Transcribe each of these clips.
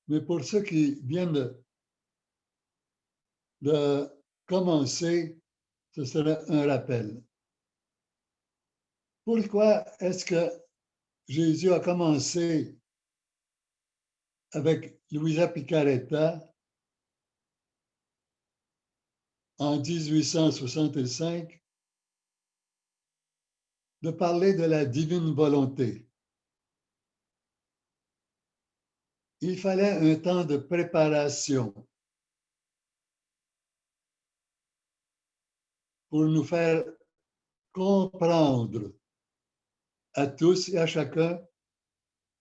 mais pour ceux qui viennent de commencer, ce serait un rappel. Pourquoi est-ce que Jésus a commencé avec Luisa Picaretta en 1865 de parler de la divine volonté? Il fallait un temps de préparation pour nous faire comprendre à tous et à chacun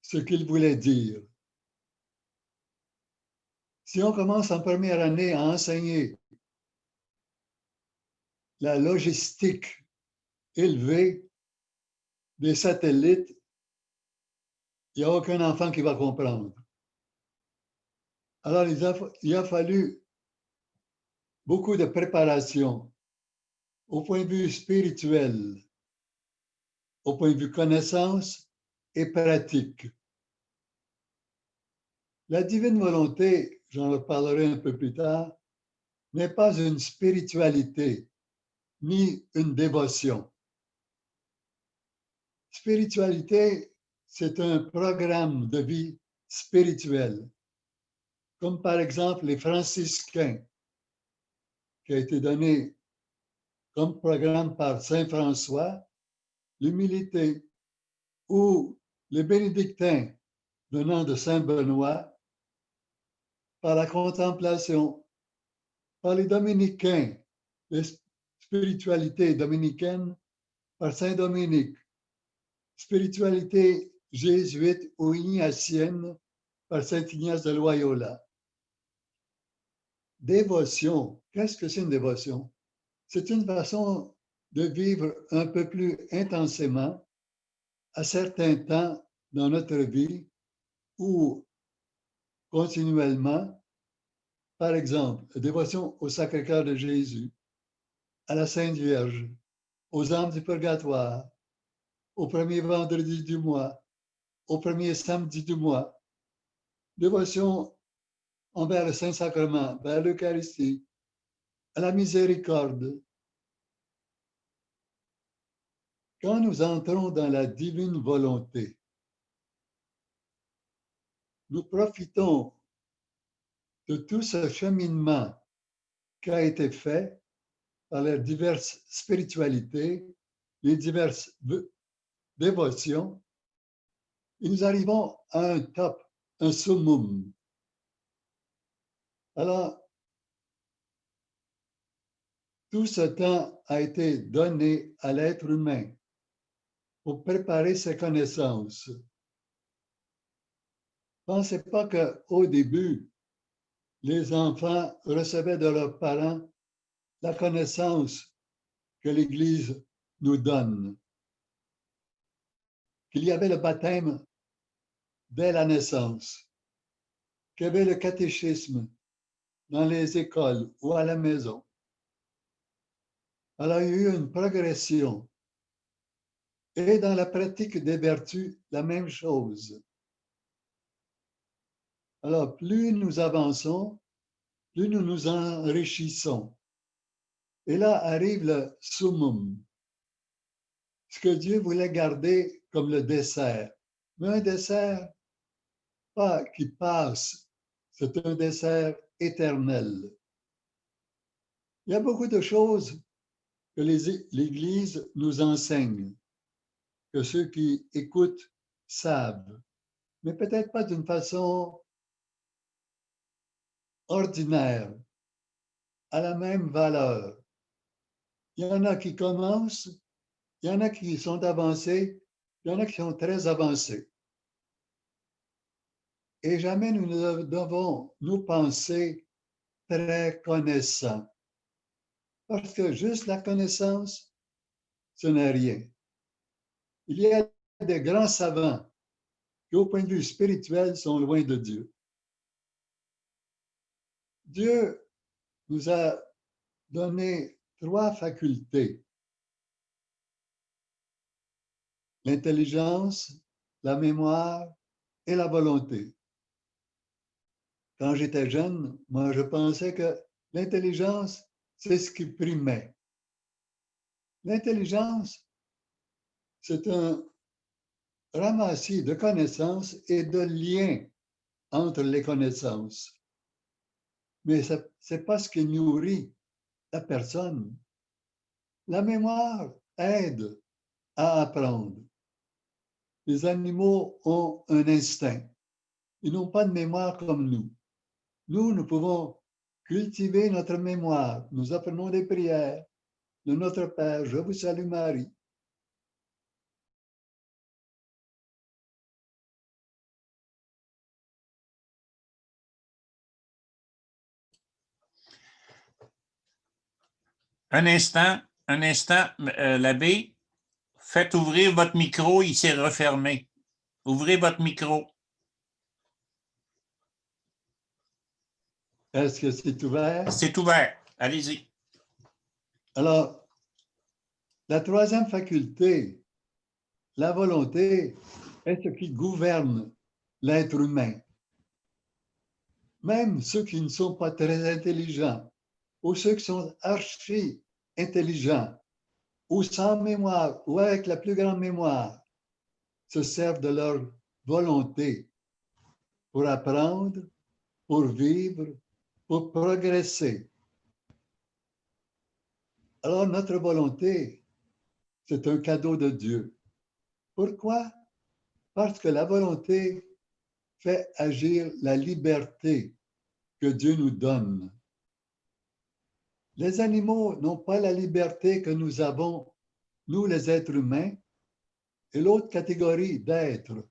ce qu'il voulait dire. Si on commence en première année à enseigner la logistique élevée des satellites, il n'y a aucun enfant qui va comprendre. Alors, il a fallu beaucoup de préparation au point de vue spirituel, au point de vue connaissance et pratique. La divine volonté, j'en reparlerai un peu plus tard, n'est pas une spiritualité ni une dévotion. Spiritualité, c'est un programme de vie spirituel, comme par exemple les franciscains, qui a été donné comme programme par Saint François, l'humilité, ou les bénédictins venant de Saint Benoît, par la contemplation, par les dominicains, les spiritualités dominicaines, par Saint Dominique, spiritualité jésuite ou ignatienne, par Saint Ignace de Loyola. Dévotion, qu'est-ce que c'est une dévotion? C'est une façon de vivre un peu plus intensément à certains temps dans notre vie ou continuellement. Par exemple, la dévotion au Sacré-Cœur de Jésus, à la Sainte Vierge, aux âmes du purgatoire, au premier vendredi du mois, au premier samedi du mois. Dévotion envers le Saint-Sacrement, vers l'Eucharistie, à la miséricorde. Quand nous entrons dans la divine volonté, nous profitons de tout ce cheminement qui a été fait par les diverses spiritualités, les diverses dévotions, et nous arrivons à un top, un summum. Alors, tout ce temps a été donné à l'être humain pour préparer ses connaissances. Pensez pas qu'au début, les enfants recevaient de leurs parents la connaissance que l'Église nous donne, qu'il y avait le baptême dès la naissance, qu'il y avait le catéchisme dans les écoles ou à la maison. Alors, il y a eu une progression. Et dans la pratique des vertus, la même chose. Alors, plus nous avançons, plus nous nous enrichissons. Et là arrive le summum, ce que Dieu voulait garder comme le dessert. Mais un dessert, pas qui passe, c'est un dessert éternel. Il y a beaucoup de choses que l'Église nous enseigne, que ceux qui écoutent savent, mais peut-être pas d'une façon ordinaire, à la même valeur. Il y en a qui commencent, il y en a qui sont avancés, il y en a qui sont très avancés. Et jamais nous ne devons nous penser très connaissants. Parce que juste la connaissance, ce n'est rien. Il y a des grands savants qui, au point de vue spirituel, sont loin de Dieu. Dieu nous a donné 3 facultés: l'intelligence, la mémoire et la volonté. quand j'étais jeune, moi, je pensais que l'intelligence, c'est ce qui primait. L'intelligence, c'est un ramassis de connaissances et de liens entre les connaissances. Mais ce n'est pas ce qui nourrit la personne. La mémoire aide à apprendre. Les animaux ont un instinct. Ils n'ont pas de mémoire comme nous. Nous pouvons cultiver notre mémoire. Nous apprenons des prières de notre Père. Je vous salue Marie. Un instant, l'abbé, faites ouvrir votre micro, il s'est refermé. Ouvrez votre micro. Est-ce que c'est ouvert? C'est ouvert. Allez-y. Alors, la troisième faculté, la volonté, est ce qui gouverne l'être humain. Même ceux qui ne sont pas très intelligents, ou ceux qui sont archi intelligents, ou sans mémoire, ou avec la plus grande mémoire, se servent de leur volonté pour apprendre, pour vivre, pour progresser. Alors notre volonté, c'est un cadeau de Dieu. Pourquoi? Parce que la volonté fait agir la liberté que Dieu nous donne. Les animaux n'ont pas la liberté que nous avons, nous les êtres humains, et l'autre catégorie d'êtres.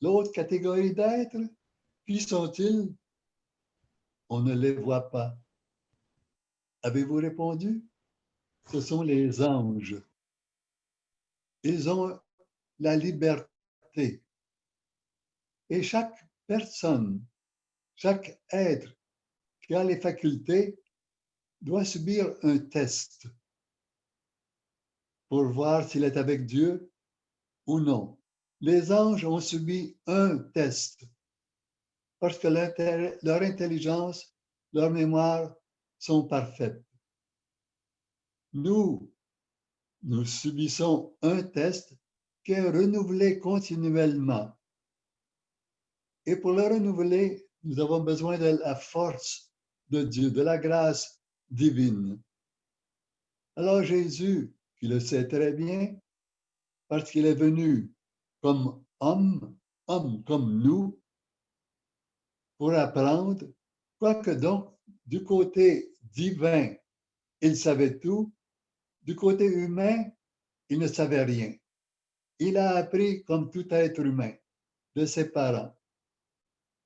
L'autre catégorie d'êtres, qui sont-ils? On ne les voit pas. Avez-vous répondu? Ce sont les anges. Ils ont la liberté. Et chaque personne, chaque être qui a les facultés doit subir un test pour voir s'il est avec Dieu ou non. Les anges ont subi un test parce que leur intelligence, leur mémoire sont parfaites. Nous subissons un test qui est renouvelé continuellement. Et pour le renouveler, nous avons besoin de la force de Dieu, de la grâce divine. Alors Jésus, qui le sait très bien, parce qu'il est venu comme homme comme nous, pour apprendre, quoique donc du côté divin, il savait tout, du côté humain, il ne savait rien. Il a appris comme tout être humain de ses parents.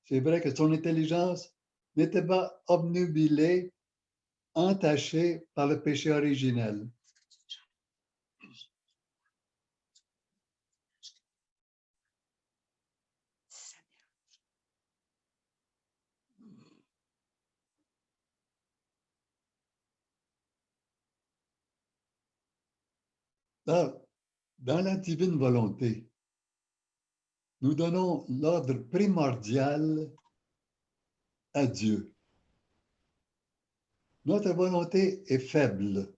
C'est vrai que son intelligence n'était pas obnubilée, entachée par le péché originel. Alors, dans la divine volonté, nous donnons l'ordre primordial à Dieu. Notre volonté est faible.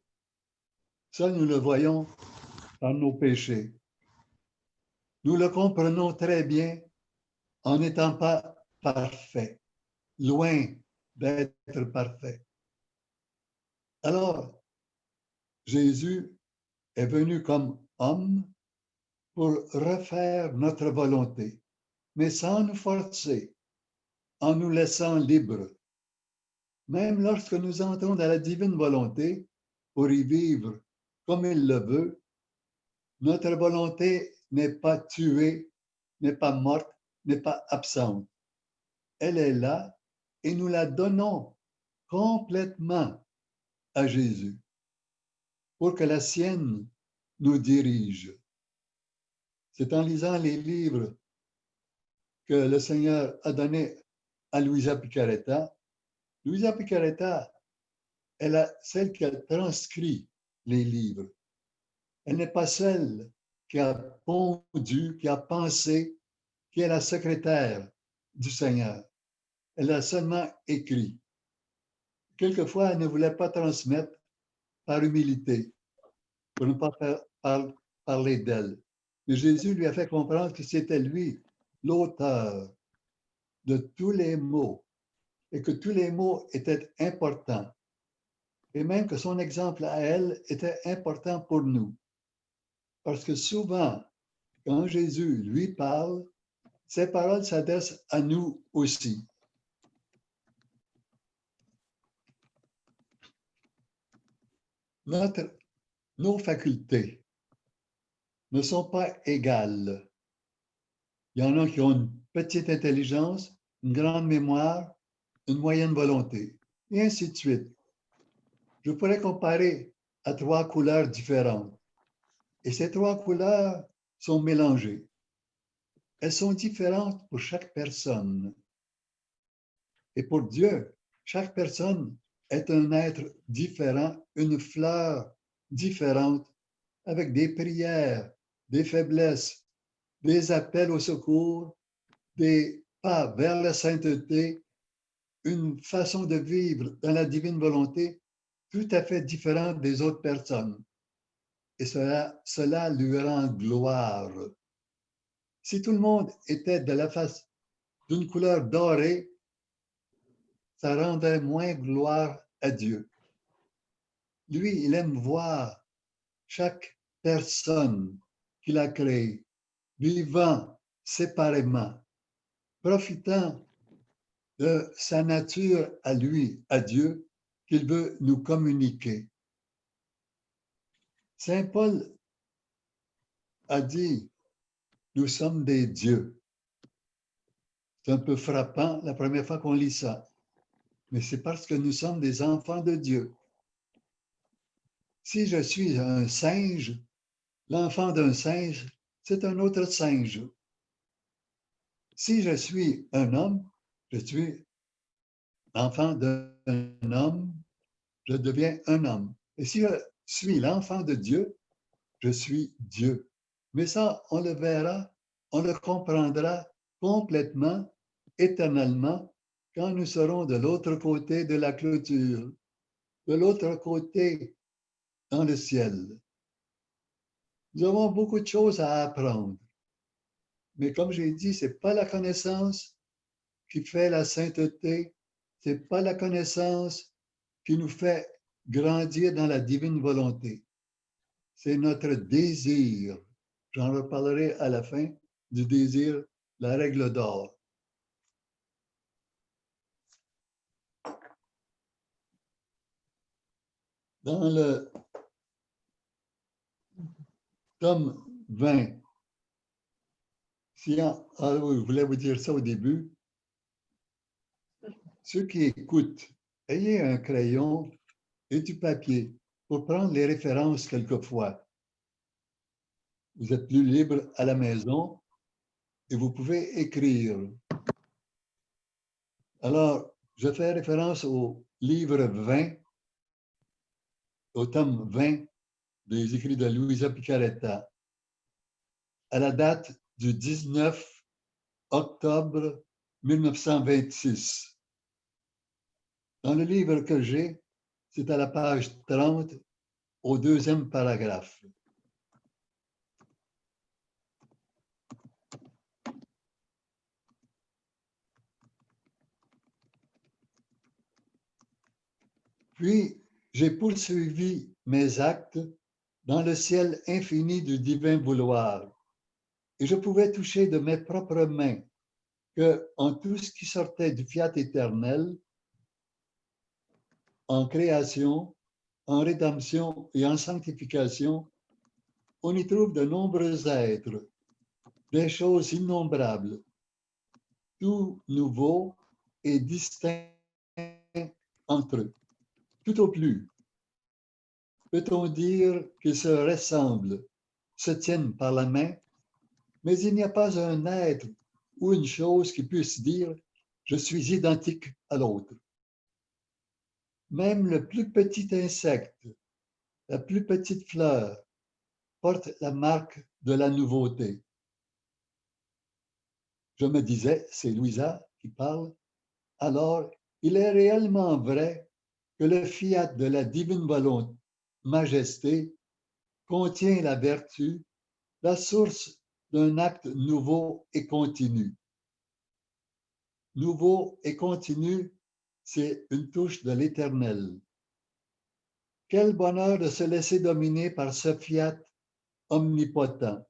Ça, nous le voyons par nos péchés. Nous le comprenons très bien en n'étant pas parfaits, loin d'être parfaits. Alors, Jésus est venu comme homme pour refaire notre volonté, mais sans nous forcer, en nous laissant libres. Même lorsque nous entrons dans la divine volonté pour y vivre comme il le veut, notre volonté n'est pas tuée, n'est pas morte, n'est pas absente. Elle est là et nous la donnons complètement à Jésus pour que la sienne nous dirige. C'est en lisant les livres que le Seigneur a donnés à Luisa Picaretta. Luisa Picaretta est celle qui a transcrit les livres. Elle n'est pas celle qui a pondu, qui a pensé, qui est la secrétaire du Seigneur. elle a seulement écrit. Quelquefois, elle ne voulait pas transmettre par humilité, pour ne pas parler d'elle. Mais Jésus lui a fait comprendre que c'était lui, l'auteur de tous les mots, et que tous les mots étaient importants. Et même que son exemple à elle était important pour nous. Parce que souvent, quand Jésus lui parle, ses paroles s'adressent à nous aussi. Nos facultés ne sont pas égales. Il y en a qui ont une petite intelligence, une grande mémoire, une moyenne volonté, et ainsi de suite. Je pourrais comparer à 3 couleurs différentes. Et ces 3 couleurs sont mélangées. Elles sont différentes pour chaque personne. Et pour Dieu, chaque personne est un être différent, une fleur différente, avec des prières, des faiblesses, des appels au secours, des pas vers la sainteté, une façon de vivre dans la divine volonté tout à fait différente des autres personnes. Et cela lui rend gloire. Si tout le monde était de la face d'une couleur dorée, ça rendrait moins gloire à Dieu. Lui, il aime voir chaque personne qu'il a créée, vivant séparément, profitant de sa nature à lui, à Dieu, qu'il veut nous communiquer. Saint Paul a dit, nous sommes des dieux. C'est un peu frappant la première fois qu'on lit ça, mais c'est parce que nous sommes des enfants de Dieu. Si je suis un singe, l'enfant d'un singe, c'est un autre singe. Si je suis un homme, je suis l'enfant d'un homme, je deviens un homme. Et si je suis l'enfant de Dieu, je suis Dieu. Mais ça, on le verra, on le comprendra complètement, éternellement, quand nous serons de l'autre côté de la clôture, de l'autre côté dans le ciel. Nous avons beaucoup de choses à apprendre. Mais comme j'ai dit, ce n'est pas la connaissance qui fait la sainteté, ce n'est pas la connaissance qui nous fait grandir dans la divine volonté. C'est notre désir. J'en reparlerai à la fin du désir, la règle d'or. Dans le tome 20, je voulais vous dire ça au début. Ceux qui écoutent, ayez un crayon et du papier pour prendre les références quelquefois. Vous êtes plus libre à la maison et vous pouvez écrire. Alors, je fais référence au livre 20, au tome 20 des écrits de Luisa Picaretta, à la date du 19 octobre 1926. Dans le livre que j'ai, c'est à la page 30, au 2e paragraphe. Puis, j'ai poursuivi mes actes dans le ciel infini du divin vouloir, et je pouvais toucher de mes propres mains que, en tout ce qui sortait du fiat éternel, en création, en rédemption et en sanctification, on y trouve de nombreux êtres, des choses innombrables, tout nouveaux et distincts entre eux. Tout au plus, peut-on dire qu'ils se ressemblent, se tiennent par la main, mais il n'y a pas un être ou une chose qui puisse dire « je suis identique à l'autre ». Même le plus petit insecte, la plus petite fleur, porte la marque de la nouveauté. Je me disais, c'est Louisa qui parle, alors il est réellement vrai que le fiat de la divine volonté, majesté, contient la vertu, la source d'un acte nouveau et continu. Nouveau et continu, c'est une touche de l'Éternel. Quel bonheur de se laisser dominer par ce fiat omnipotent.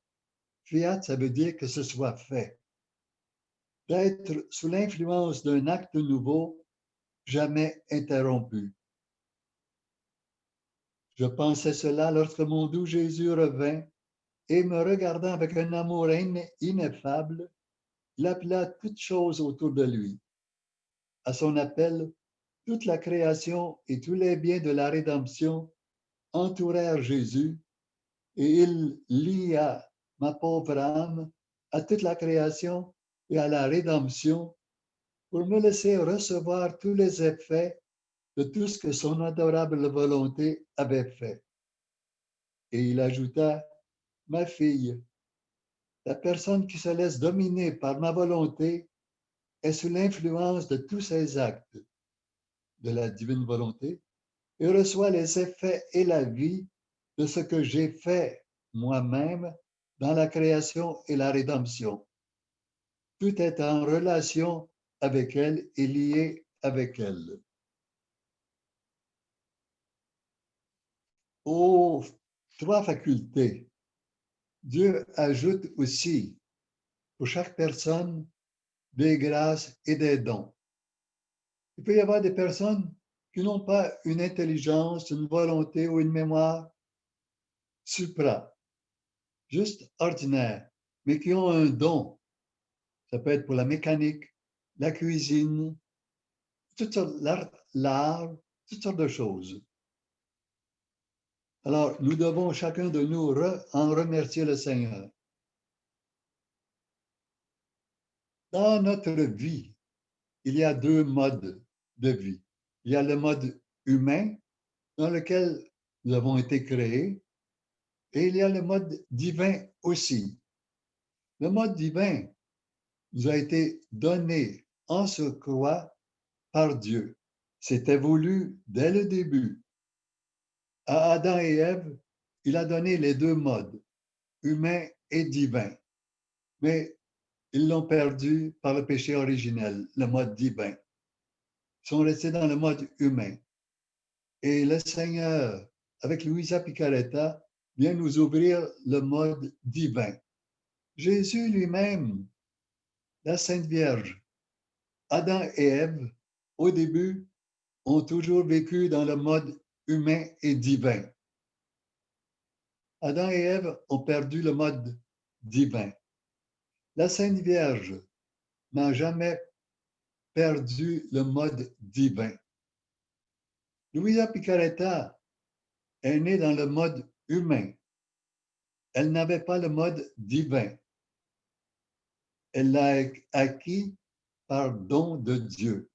Fiat, ça veut dire que ce soit fait. D'être sous l'influence d'un acte nouveau, jamais interrompu. Je pensais cela lorsque mon doux Jésus revint et me regardant avec un amour ineffable, il appela toutes choses autour de lui. À son appel, toute la création et tous les biens de la rédemption entourèrent Jésus et il lia ma pauvre âme à toute la création et à la rédemption pour me laisser recevoir tous les effets de tout ce que son adorable volonté avait fait. Et il ajouta, ma fille, la personne qui se laisse dominer par ma volonté est sous l'influence de tous ces actes de la divine volonté et reçoit les effets et la vie de ce que j'ai fait moi-même dans la création et la rédemption. Tout est en relation avec elle et lié avec elle. Aux trois facultés, Dieu ajoute aussi pour chaque personne des grâces et des dons. Il peut y avoir des personnes qui n'ont pas une intelligence, une volonté ou une mémoire supra, juste ordinaire, mais qui ont un don. Ça peut être pour la mécanique, la cuisine, toutes sortes, l'art, toutes sortes de choses. Alors, nous devons chacun de nous en remercier le Seigneur. Dans notre vie, il y a deux modes de vie. Il y a le mode humain dans lequel nous avons été créés et il y a le mode divin aussi. Le mode divin nous a été donné en surcroît par Dieu. C'était voulu dès le début. À Adam et Ève, il a donné les deux modes, humain et divin. Mais ils l'ont perdu par le péché originel, le mode divin. Ils sont restés dans le mode humain. Et le Seigneur, avec Luisa Picaretta, vient nous ouvrir le mode divin. Jésus lui-même, la Sainte Vierge, Adam et Ève, au début, ont toujours vécu dans le mode humain et divin. Adam et Ève ont perdu le mode divin. La Sainte Vierge n'a jamais perdu le mode divin. Luisa Picaretta est née dans le mode humain. Elle n'avait pas le mode divin. Elle l'a acquis par don de Dieu.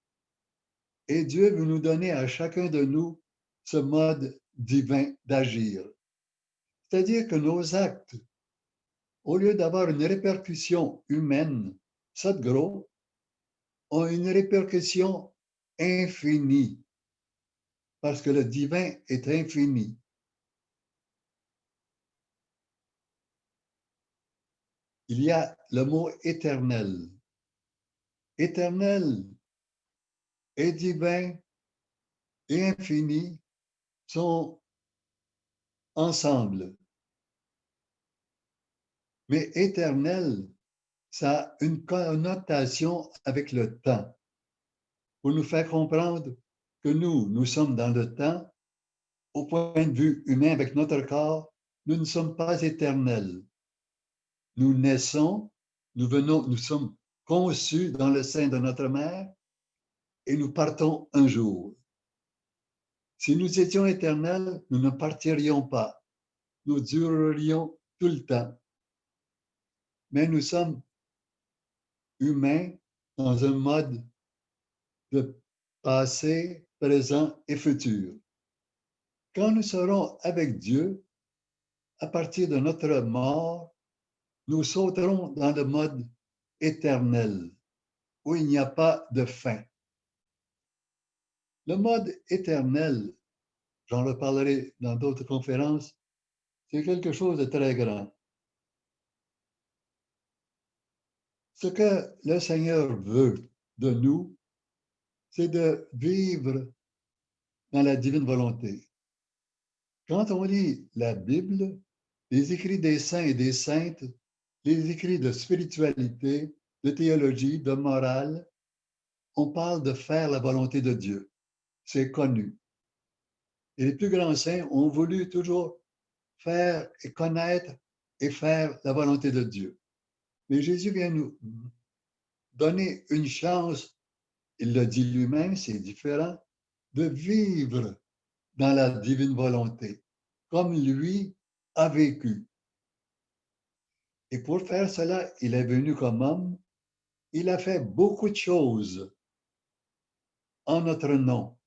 Et Dieu veut nous donner à chacun de nous ce mode divin d'agir. C'est-à-dire que nos actes, au lieu d'avoir une répercussion humaine, Sadhguru, ont une répercussion infinie, parce que le divin est infini. Il y a le mot éternel. Éternel et divin et infini sont ensemble. Mais éternel, ça a une connotation avec le temps, pour nous faire comprendre que nous sommes dans le temps, au point de vue humain avec notre corps, nous ne sommes pas éternels. Nous naissons, nous sommes conçus dans le sein de notre mère et nous partons un jour. Si nous étions éternels, nous ne partirions pas. Nous durerions tout le temps. Mais nous sommes humains dans un mode de passé, présent et futur. Quand nous serons avec Dieu, à partir de notre mort, nous sauterons dans le mode éternel, où il n'y a pas de fin. Le mode éternel, j'en reparlerai dans d'autres conférences, c'est quelque chose de très grand. Ce que le Seigneur veut de nous, c'est de vivre dans la divine volonté. Quand on lit la Bible, les écrits des saints et des saintes, les écrits de spiritualité, de théologie, de morale, on parle de faire la volonté de Dieu. C'est connu. Et les plus grands saints ont voulu toujours faire et connaître et faire la volonté de Dieu. Mais Jésus vient nous donner une chance, il le dit lui-même, c'est différent, de vivre dans la divine volonté, comme lui a vécu. Et pour faire cela, il est venu comme homme, il a fait beaucoup de choses en notre nom,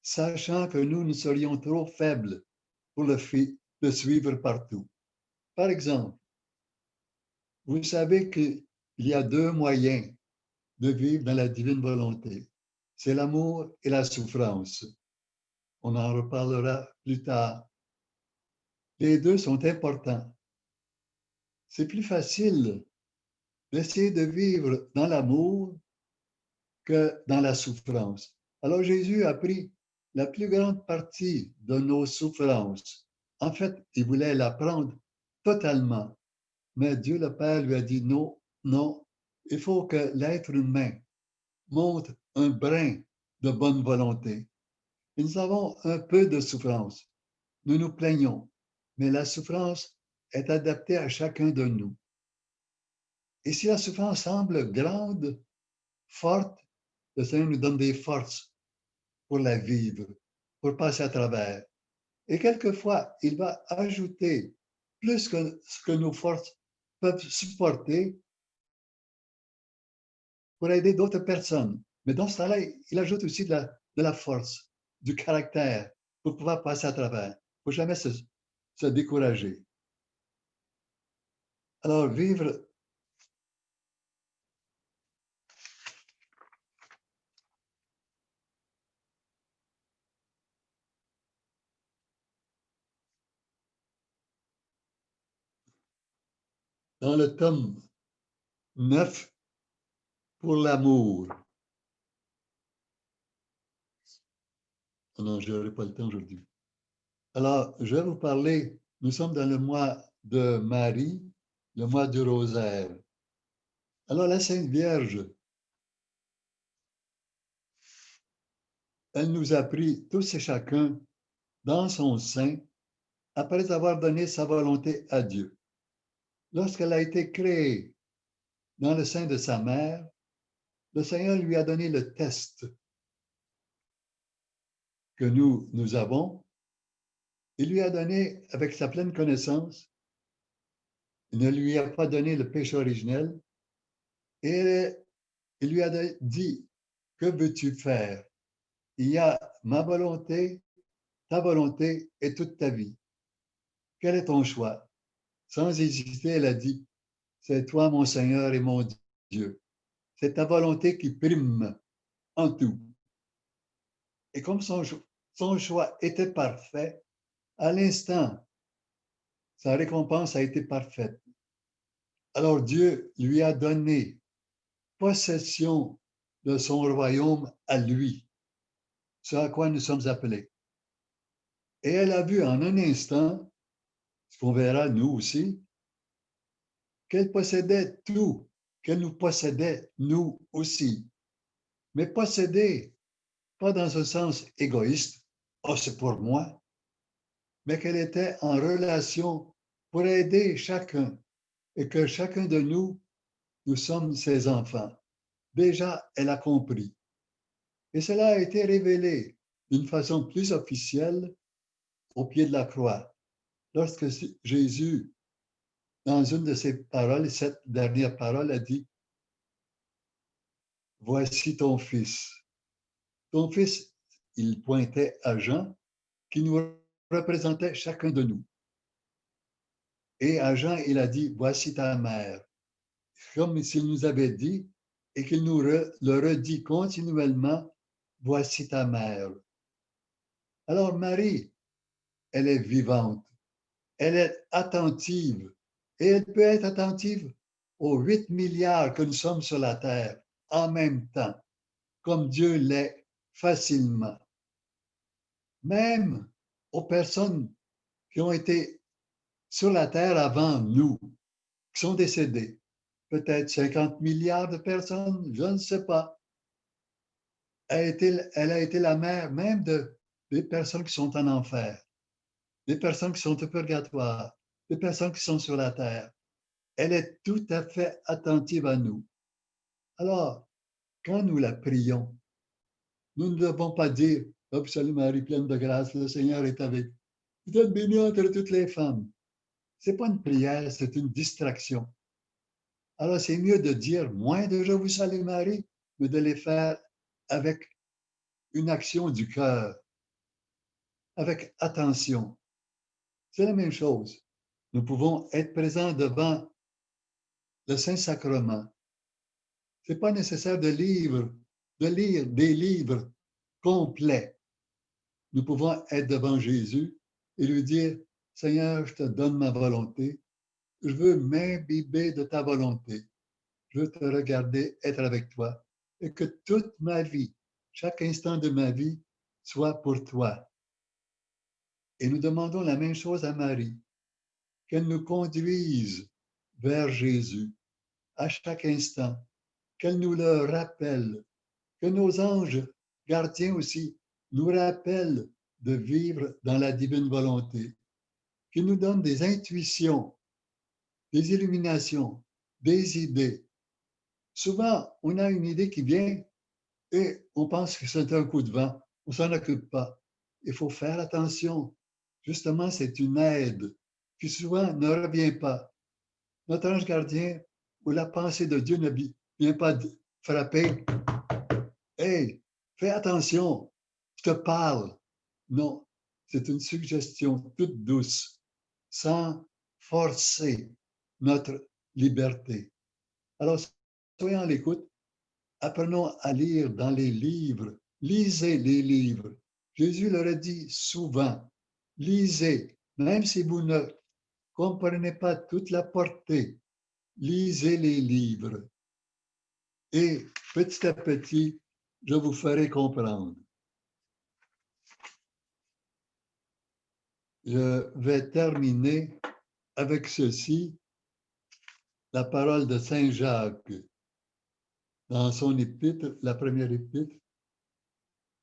sachant que nous serions trop faibles pour le suivre partout. Par exemple, vous savez qu'il y a deux moyens de vivre dans la divine volonté. C'est l'amour et la souffrance. On en reparlera plus tard. Les deux sont importants. C'est plus facile d'essayer de vivre dans l'amour que dans la souffrance. Alors Jésus a pris la plus grande partie de nos souffrances. En fait, il voulait la prendre totalement. Mais Dieu le Père lui a dit non, non, il faut que l'être humain montre un brin de bonne volonté. Et nous avons un peu de souffrance. Nous nous plaignons, mais la souffrance est adaptée à chacun de nous. Et si la souffrance semble grande, forte, le Seigneur nous donne des forces pour la vivre, pour passer à travers. Et quelquefois, il va ajouter plus que ce que nos forces peuvent supporter pour aider d'autres personnes. Mais dans ce temps-là, il ajoute aussi de la force, du caractère pour pouvoir passer à travers. Il ne faut jamais se décourager. Alors, vivre dans le tome 9 pour l'amour. Oh non, je n'aurai pas le temps aujourd'hui. Alors, je vais vous parler, nous sommes dans le mois de Marie, le mois du rosaire. Alors, la Sainte Vierge, elle nous a pris tous et chacun dans son sein après avoir donné sa volonté à Dieu. Lorsqu'elle a été créée dans le sein de sa mère, le Seigneur lui a donné le test que nous avons. Il lui a donné, avec sa pleine connaissance, il ne lui a pas donné le péché originel, et il lui a dit, que veux-tu faire? Il y a ma volonté, ta volonté et toute ta vie. Quel est ton choix? Sans hésiter, elle a dit, c'est toi mon Seigneur et mon Dieu. C'est ta volonté qui prime en tout. Et comme son choix était parfait, à l'instant, sa récompense a été parfaite. Alors Dieu lui a donné possession de son royaume à lui, ce à quoi nous sommes appelés. Et elle a vu en un instant, ce qu'on verra nous aussi, qu'elle possédait tout, qu'elle nous possédait nous aussi. Mais posséder, pas dans un sens égoïste, oh c'est pour moi, mais qu'elle était en relation pour aider chacun et que chacun de nous, nous sommes ses enfants. Déjà, elle a compris. Et cela a été révélé d'une façon plus officielle au pied de la croix. Lorsque Jésus, dans une de ses paroles, cette dernière parole, a dit, « Voici ton fils ». Ton fils, il pointait à Jean, qui nous représentait chacun de nous. Et à Jean, il a dit, « Voici ta mère ». Comme s'il nous avait dit, et qu'il nous le redit continuellement voici ta mère. Alors Marie, elle est vivante, elle est attentive, et elle peut être attentive aux 8 milliards que nous sommes sur la terre en même temps, comme Dieu l'est facilement. Même aux personnes qui ont été sur la terre avant nous, qui sont décédées. Peut-être 50 milliards de personnes, je ne sais pas. Elle a été la mère même des personnes qui sont en enfer, des personnes qui sont au purgatoire, des personnes qui sont sur la terre. Elle est tout à fait attentive à nous. Alors, quand nous la prions, nous ne devons pas dire « Oh, salut Marie, pleine de grâce, le Seigneur est avec vous. Vous êtes bénie entre toutes les femmes. » Ce n'est pas une prière, c'est une distraction. Alors, c'est mieux de dire moins de Je vous salue Marie, mais de les faire avec une action du cœur, avec attention. C'est la même chose. Nous pouvons être présents devant le Saint-Sacrement. Ce n'est pas nécessaire de lire des livres complets. Nous pouvons être devant Jésus et lui dire, Seigneur, je te donne ma volonté. Je veux m'imbiber de ta volonté. Je veux te regarder, être avec toi et que toute ma vie, chaque instant de ma vie, soit pour toi. Et nous demandons la même chose à Marie, qu'elle nous conduise vers Jésus à chaque instant, qu'elle nous le rappelle, que nos anges gardiens aussi nous rappellent de vivre dans la divine volonté, qu'ils nous donnent des intuitions, des illuminations, des idées. Souvent, on a une idée qui vient et on pense que c'est un coup de vent, on ne s'en occupe pas. Il faut faire attention. Justement, c'est une aide qui souvent ne revient pas. Notre ange gardien ou la pensée de Dieu ne vient pas frapper. Hey, fais attention, je te parle. Non, c'est une suggestion toute douce, sans forcer notre liberté. Alors, soyons à l'écoute. Apprenons à lire dans les livres. Lisez les livres. Jésus leur a dit souvent, lisez, même si vous ne comprenez pas toute la portée, lisez les livres. Et petit à petit, je vous ferai comprendre. Je vais terminer avec ceci, la parole de Saint Jacques dans son épître, la première épître,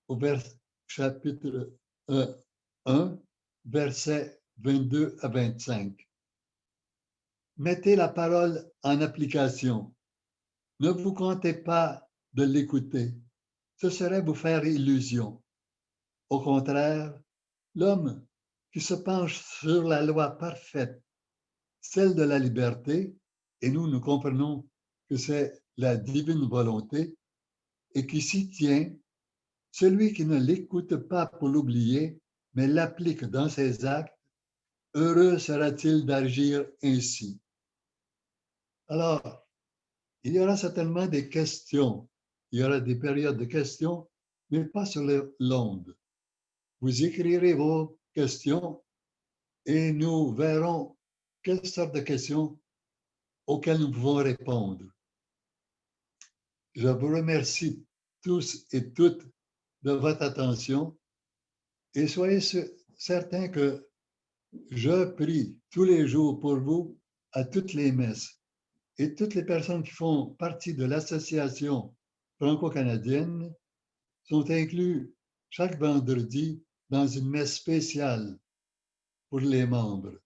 au chapitre 1, versets 22 à 25. Mettez la parole en application. Ne vous comptez pas de l'écouter. Ce serait vous faire illusion. Au contraire, l'homme qui se penche sur la loi parfaite, celle de la liberté, et nous comprenons que c'est la divine volonté, et qui s'y tient, celui qui ne l'écoute pas pour l'oublier, mais l'applique dans ses actes, heureux sera-t-il d'agir ainsi. Alors, il y aura certainement des questions, il y aura des périodes de questions, mais pas sur l'onde. Vous écrirez vos questions et nous verrons quelles sortes de questions auxquelles nous pouvons répondre. Je vous remercie tous et toutes de votre attention et soyez certains que je prie tous les jours pour vous à toutes les messes et toutes les personnes qui font partie de l'association franco-canadienne sont inclus chaque vendredi dans une messe spéciale pour les membres.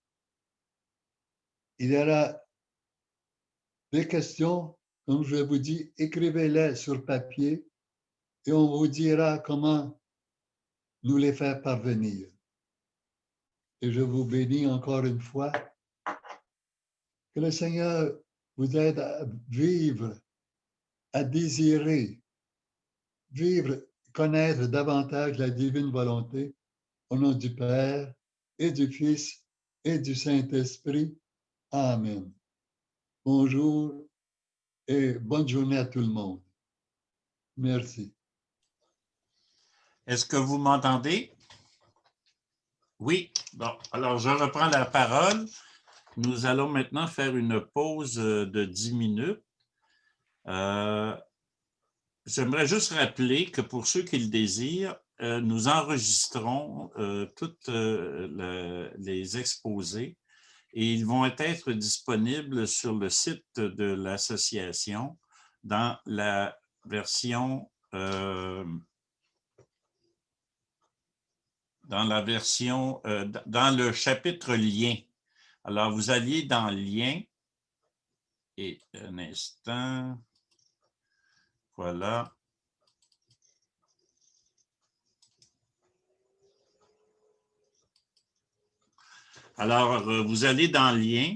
Il y aura des questions, comme je vous dis, écrivez-les sur papier et on vous dira comment nous les faire parvenir. Et je vous bénis encore une fois. Que le Seigneur vous aide à vivre, à désirer, vivre, connaître davantage la divine volonté au nom du Père et du Fils et du Saint-Esprit. Amen. Bonjour et bonne journée à tout le monde. Merci. Est-ce que vous m'entendez? Oui. Bon, alors je reprends la parole. Nous allons maintenant faire une pause de 10 minutes. J'aimerais juste rappeler que pour ceux qui le désirent, nous enregistrons toutes les exposés et ils vont être disponibles sur le site de l'association dans la version dans le chapitre lien. Alors, vous alliez dans lien et un instant, voilà. Alors, vous allez dans lien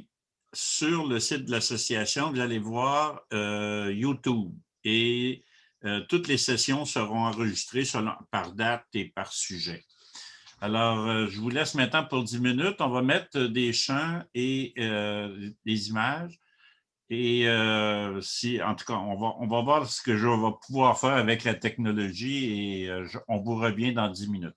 sur le site de l'association, vous allez voir YouTube et toutes les sessions seront enregistrées par date et par sujet. Alors, je vous laisse maintenant pour 10 minutes. On va mettre des chants et des images. Et en tout cas, on va voir ce que je vais pouvoir faire avec la technologie et on vous revient dans 10 minutes.